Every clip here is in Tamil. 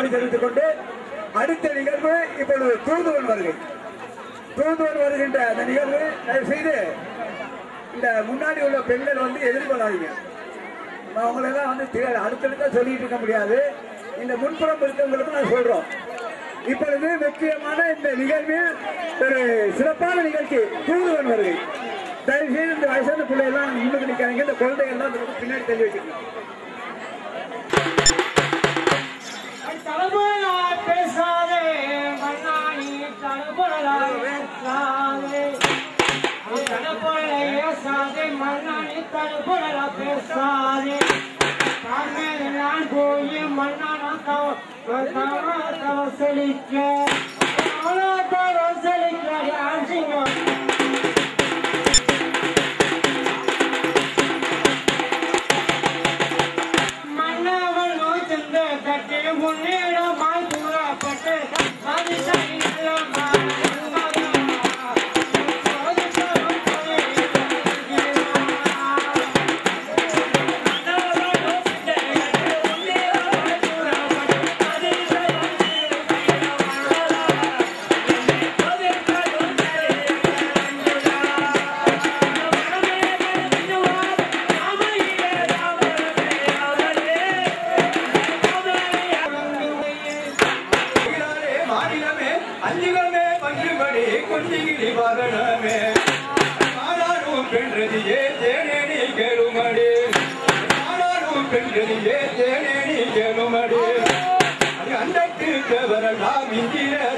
நன்றி தெரிவித்துக் கொண்டு அடுத்த நிகழ்வு இப்பொழுது தூதுவன் வருகை. தூதுவன் வருகின்ற அந்த நிகழ்வு தயவு செய்து இந்த முன்னாடி உள்ள பெண்கள் எதிர்கொள்ளாதீங்க. அவங்களெல்லாம் அடுத்தடுத்த சொல்லிட்டு இருக்க முடியாது. இந்த முன்புறம் இருக்கவங்களுக்கு நான் சொல்றோம். இப்பொழுது முக்கியமான இந்த நிகழ்வில் ஒரு சிறப்பான நிகழ்ச்சி தூதுவன் வருகை. தயவு செய்து இந்த வயசான பிள்ளைகள்லாம் முன்னுக்கு நிற்காதீங்க. இந்த குழந்தைகள்லாம் பின்னாடி தள்ளி வச்சுக்கலாம். பேசாதே மண்ணாணி தடுப்புடலா பேசாதே நான் போய் மண்ணான செழிக்க மன்னவள் நோய்ந்த தட்டி முன்னேறமாய் கூறப்பட்டு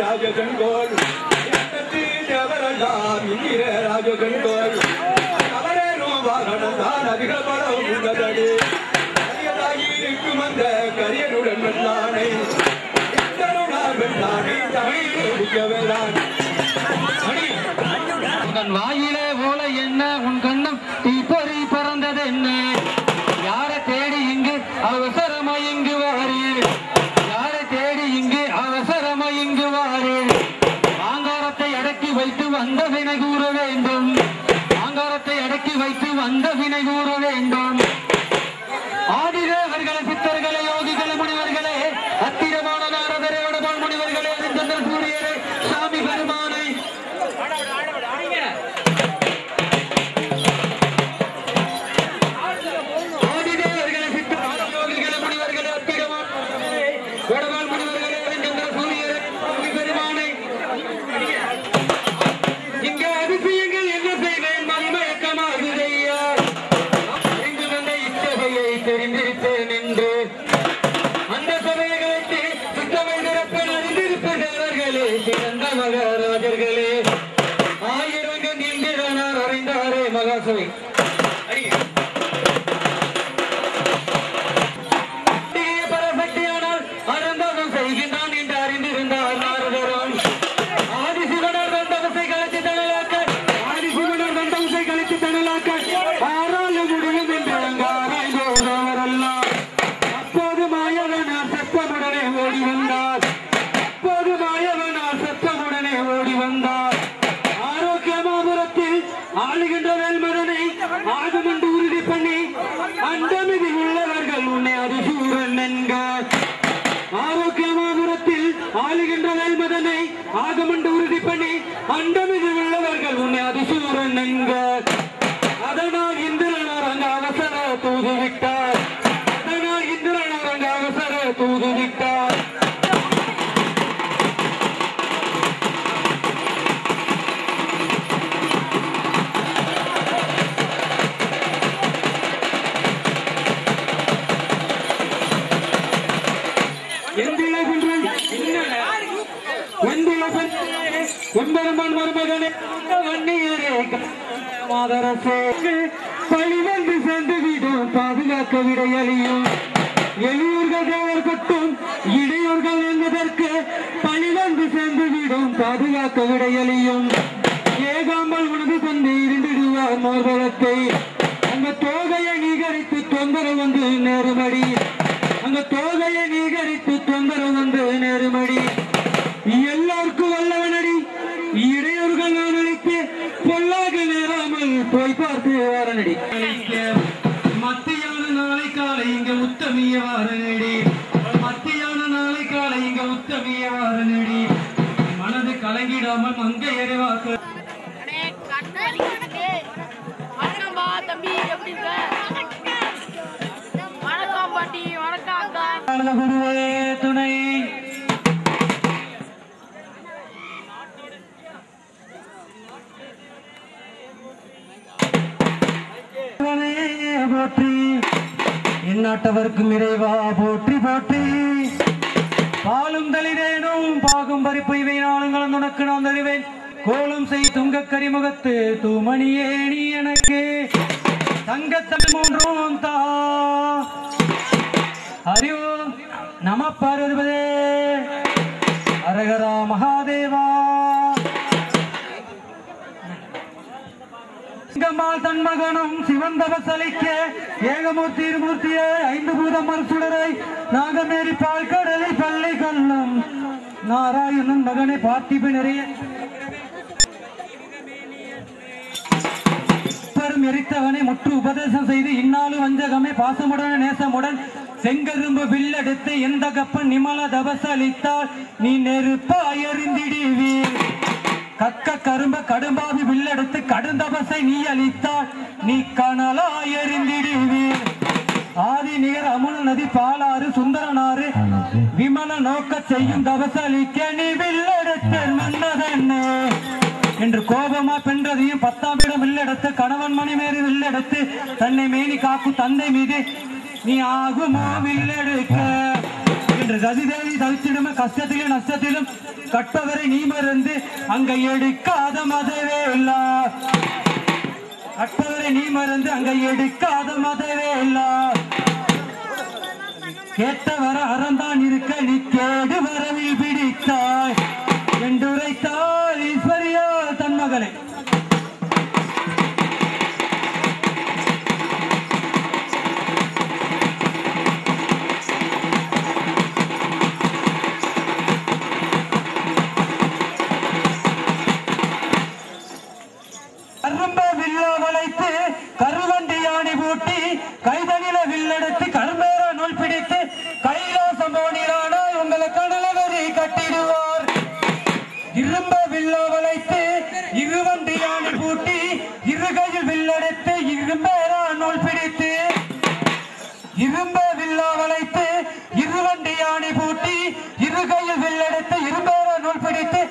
ராஜகன்கோள் ராஜகன்கோள் அவரேனும் வாகனத்தான் அதிக படம் உள்ளதடி இருக்கும் அந்த கரியனுடன் வெள்ளானை வெள்ளானை தமிழ் உன் வாயிலே போல என்ன உன் கண்ணம் தீப்பொறி பறந்தது என்ன யாரை தேடி இங்கு அவசரமா இங்கு வாரீர் யாரை தேடி இங்கு அவசரமா இங்கு வாரீர் ஆங்காரத்தை அடக்கி வைத்து வந்த வினை கூற வேண்டும் ஆங்காரத்தை அடக்கி வைத்து வந்த வினை கூற வேண்டும் ஆதிதேவர்களே சித்தர்களே யோகிகளே முனிவர்களே அத்திரமான நாரதரே வடபால் முனிவர்களே சந்திர சூரியரே சாமி பெருமானை ஆதிதேவர்களே சித்தர்களே யோகிகளே முனிவர்களே அத்திரமான வடபால் முனிவர்களே சந்திர சூரியரே சாமி பெருமானை இங்கே அதிசயங்கள் என்ன செய்வேன் மன்மயக்கமாகுதையா அறிந்து வந்த இச்சபையை தெரிந்திருப்பேன் என்று அந்த சபைகளுக்கு சுத்தமை நிரப்பன் அறிந்திருப்பவர்களே சிறந்த மகாராஜர்களே ஆயிரங்க நீண்டிரானார் அறிந்தாரே மகாசபை பரசக்தியானால் அறந்தவம் செய்கின்றான் என்று அறிந்திருந்தார் நாரதரும் ஆதிசிவனர் வந்தவசை கழித்து தனலாக்க ஆதிசிவனர் வந்தவசை கழித்து தனலாக்க ஆறால முடியும் என்று அங்காராய்ந்தோரவரெல்லாம் அப்போது மாயவனார் சத்தமுடனே ஓடி வந்தார் அப்போது மாயவனார் சத்தமுடனே ஓடி வந்தார் ஆரோக்கியமாபுரத்தில் ஆளுகின்ற வேல்மதனை ஆகமண்டு உறுதி பண்ணி அண்டமிதி உள்ளவர்கள் உன்னை அதிசூரன் என்க ஆரோக்கியமாபுரத்தில் ஆளுகின்ற வேல்மதனை ஆகமண்டு உறுதி பண்ணி அண்டமிதி உள்ளவர்கள் உன்னை அதிசூரன் என்க அதனால் இந்திரனார் அங்கு அவசர தூதுவிட்டார் அதனால் இந்திரனார் அங்கு அவசர தூதுவிட்டார் எம்பெருமான் மருமகனே வன்னியரே மாதரசே பழி வந்து சென்று விடும் பாதுகாக்க விடையலியும் எளியோர்கள் தேவர் கொட்டும் இடையோர்கள் என்பதற்கு பழி வந்து சென்று விடும் பாதுகாக்க விடையலியும் ஏகாம்பல் உணவு கொண்டு இருந்திடுவார் மோர்வலத்தை அந்த தோகையை நீகரித்து தொந்தரவு வந்து நேருமடி அந்த தோகையை நீகரித்து தொந்தரவு வந்து நேருமடி எல்லாருக்கும் வல்லவனடி இடையோர்கள் நான் அழைத்து பொல்லாக நேராமல் போய் பார்த்து வாரனடி மத்தியான நாளை காலை இங்க உத்தமிய வாரனடி மத்தியான நாளை காலை உத்தமியவாரனடி மனது கலங்கிடாமல் மங்கை எறிவாக்கு. தம்பி எப்படி இருக்க? வணக்கம் பாட்டி. வணக்கம் குருவே துணை. போற்றி எந்நாட்டவர்க்கும் இறைவா போற்றி போற்றி. பாலும் தளிரேனும் பாகும் பறிப்பு இவை நாளுங்களும் உனக்கு நான் தருவேன். கோலம் செய் துங்க கரிமுகத்து தூமணியே நீ எனக்கு தங்கத்தமிழ் மூன்றும் தா. அறிவு நம பார்வதிபதே அரகரா மகாதேவா. சிங்கம்மாள் தன் மகனும் சிவந்தவ சலிக்க ஏகமூர்த்தி இருமூர்த்தியை ஐந்து பூதம் மறுசுடரை நாகமேரி பால் கடலை பள்ளி கல்லம் நாராயணன் மகனை பார்த்திபனறிய எரித்தவனை முற்று உபதேசம் செய்து இன்னாலும் வஞ்சகமே பாசமுடன் நேசமுடன் செங்கரும்பு வில்லெடுத்து எந்த கப்பன் நிமல தபசளித்தால் நீ நெருப்பாய் எறிந்திடுவீர். கக்க கரும்ப கடும்பாவி வில்லெடுத்து கடுந்தபசை நீ அளித்தால் நீ கனலாய் எறிந்திடுவீர். ஆதி நிகர் அமுன நதி பாலாறு சுந்தரனாறு விமல நோக்க செய்யும் தபசளிக்க நீ வில்லெடுத்து மன்னதன்னே என்று கோபமா பென்றதையும் 10ஆம் இடம் வில்லெடுத்து கணவன் மணிமேறி வில்லெடுத்து தன்னை மேனி காக்கும் தந்தை மீது நீ ஆகுமோ வில்லெடுக்க என்று கதிதேவி தவித்திடும கஷ்டத்திலும் நஷ்டத்திலும் கட்டவரை நீ மறந்து அங்க எடுக்காத மதவே இல்ல. கட்டவரை நீ மறந்து அங்க எடுக்காத மதவே இல்ல. கேட்ட வர அறந்தான் இருக்க நீ கேடு வரவில் பிடித்தாய் என்றுரைத்தாள் ஈஸ்வரியா தன் மகளை. கரும்ப வில்லா வளைத்து கருவண்டி யானி பூட்டி கைதனில வில்லெடுத்து கரும்பேற நூல் பிடித்து கைலாசம் போனிரானா உங்களை கடலவரி கட்டிடுவார். இரும்ப வில்லா வளைத்து இருவண்டி யானி பூட்டி இருகையில் வில்லெடுத்து இரும்பேற நூல் பிடித்து இரும்ப வில்லா வளைத்து இருவண்டி யானி பூட்டி இருகையில் வில்லெடுத்து இரும்பேற நூல் பிடித்து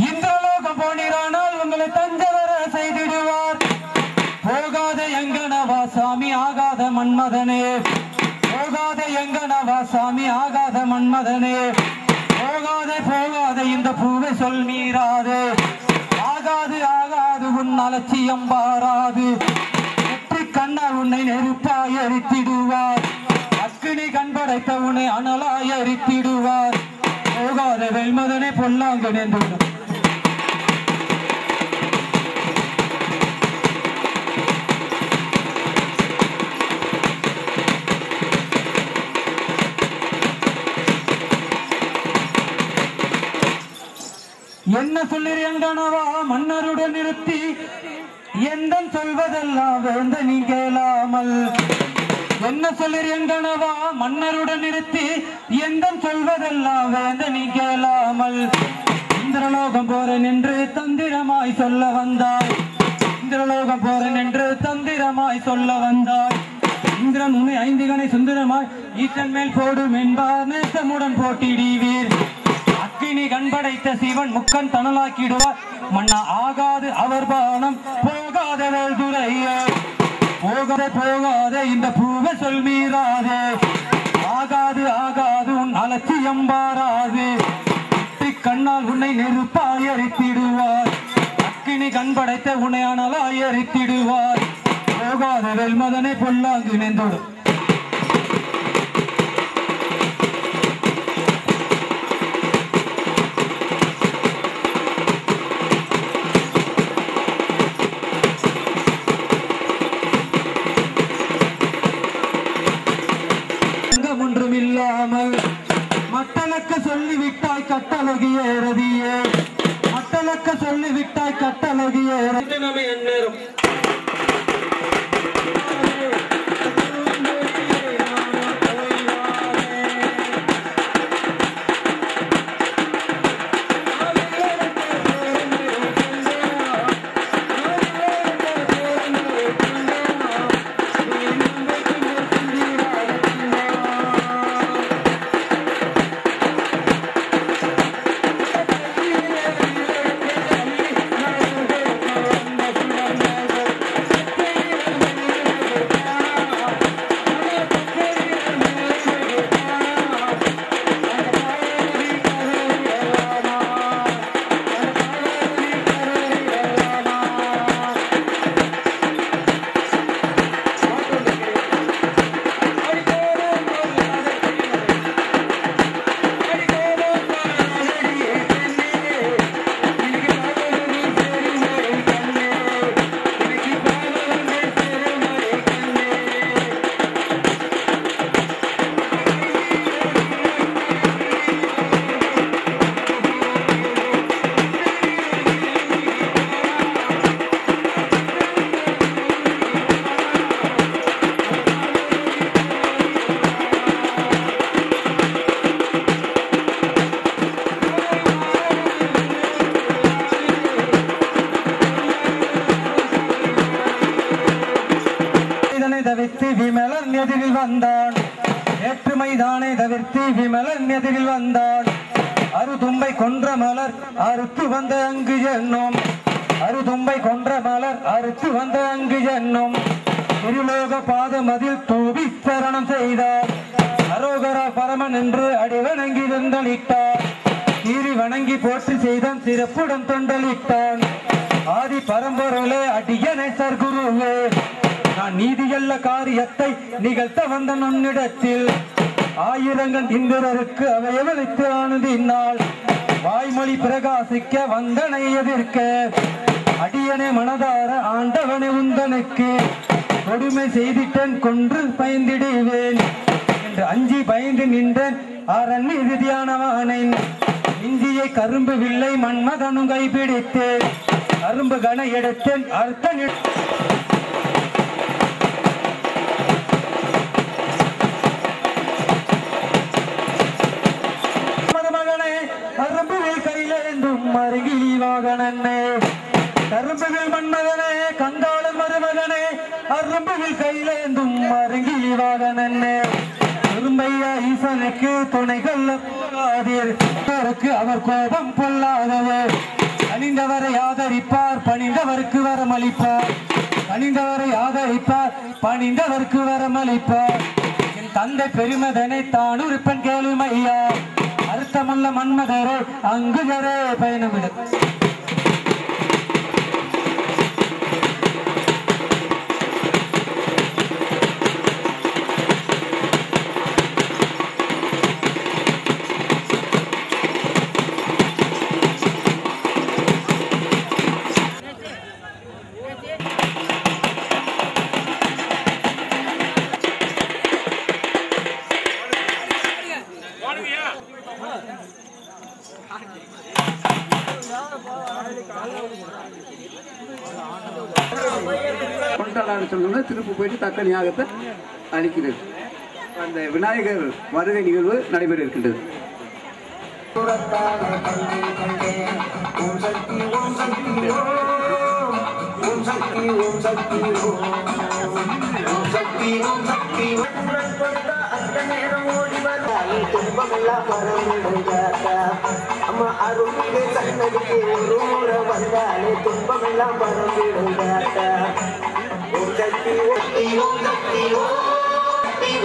இந்திரலோகம் போனிரானால் உங்களை தஞ்சவர செய்திடுவார். போகாத எங்கனவா சாமி ஆகாத மன்மதனே. போகாத எங்கனவா சாமி ஆகாத மன்மதனே. போகாதே போகாதே இந்த பூவை சொல் மீறாதே. ஆகாது ஆகாது உன் அலட்சியம் பாராது. வெற்றி கண்ணால் உன்னை நெருப்பாய் எரித்திடுவார். அக்கினி கண்படைத்த உன்னை அனலாய் எரித்திடுவார். போகாத வெல்மதனை பொல்லாங்கு நின்று என்ன சொல்லிருங்கனவா மன்னருடன் நிறுத்தி எந்த சொல்வதெல்லாம் வேந்த நீ கேளாமல். என்ன சொல்லிருங்கனவா மன்னருடன் நிறுத்தி எந்த சொல்வதெல்லாம் வேந்த நீ கேளாமல். இந்திரலோகம் போறேன் என்று தந்திரமாய் சொல்ல வந்தாய். இந்திரலோகம் போறேன் என்று தந்திரமாய் சொல்ல வந்தாய். இந்திரன் உன்னை 5 கணை சுந்தரமாய் ஈசன் மேல் போடும் என்பார் நேசமுடன் போட்டிடுவீர். அக்கினி கண்படைத்த சிவன் முக்கன் தனலாக்கிடுவார். மன்னா ஆகாது அவர் பானம் போகாத வேல்துரையே. போகாதே போகாதே இந்த பூவை சொல் மீறாதே. ஆகாது ஆகாது உன் அலட்சியம் பாராது. கண்ணால் உன்னை நெருப்பாய் எரித்திடுவார். அக்கினி கண்படைத்த உன்னை அனலாய் எரித்திடுவார். போகாத வெல்மதனை பொல்லாங்கு நெந்தோடு ஒன்றுமில்லாமல் மட்டலக்க சொல்லிவிட்டாய் கட்டழகிய ரதியே. மட்டலக்க சொல்லிவிட்டாய் கட்டழகிய நம்ம எந்நேரம் தவிர்த்து விமலன் எதிரில் வந்தான். வேற்றுமைதானே தவிர்த்து விமலன் எதிரில் வந்தான். அருதும்பை கொன்ற மலர் அறுத்து வந்த அங்கு என்னும். அருதும்பை கொன்ற மலர் அறுத்து வந்த அங்கு என்னும். திருலோக பாதமதில் தூவி சரணம் செய்தார். அரோகரா பரமன் என்று அடிவணங்கி தந்தளித்தார். தீரி வணங்கி போற்றி செய்தான் சிறப்புடன் தொண்டலிட்டான். ஆதி பரம்பொருளே அடியனை சர்க்குருவே, நான் நீதியல்ல காரியத்தை நிகழ்த்த வந்த நுண்ணிடத்தில். ஆயிரங்கள் இந்திரருக்கு அவையவளித்து ஆனதினால் வாய்மொழி பிரகாசிக்க வந்தனை எதிர்க்க. அடியனை மனதார ஆண்டவனை உந்தனுக்கு கொடுமை செய்திட்டன் கொன்று பயந்திடுவேன் என்று அஞ்சி பயந்து நின்றேன் அரண் இறுதியானவானேன். இஞ்சியை கரும்பு வில்லை மன்மதனும் கைப்பிடித்தேன். கரும்பு கன எடுத்தேன் அர்த்த மருமகனே அரும்புவில் கையிலேந்தும் மருகிலி வாகனே. கரும்புவில் மன்மதனே கங்காளன் மருமகனே அரும்புவில் கையிலேந்தும் மருகிலி வாகனே. குறும்பையா ஈசனுக்கு துணை கொள்ள போகாதீர். அவர் கோபம் பொல்லாதவர். பணிந்தவரை ஆதரிப்பார் பணிந்தவருக்கு வரமளிப்பார். பணிந்தவரை ஆதரிப்பார் பணிந்தவருக்கு வரமளிப்பார். என் தந்தை பெருமதனை தான் உறுப்பன் கேளுமையா. அர்த்தமல்ல மன்மதரே அங்குதரே பயணமிட. சொன்னா திருப்பி போயிட்டு தக்க ஞாபகத்தை அளிக்கிறது. அந்த விநாயகர் வருகை நிகழ்வு நடைபெற இருக்கின்றது. அம்மா அருள்மிகு சன்னதிக்கு ஒரு முறை வந்தாலே துன்பமெல்லாம் பரம்பிடுங்காட்டா. ஓம் சக்தி ஓம் சக்தி ஓம் சக்தி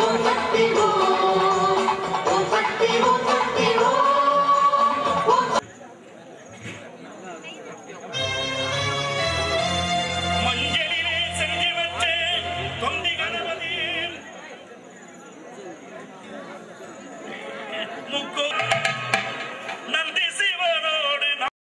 ஓம் சக்தி ஓம்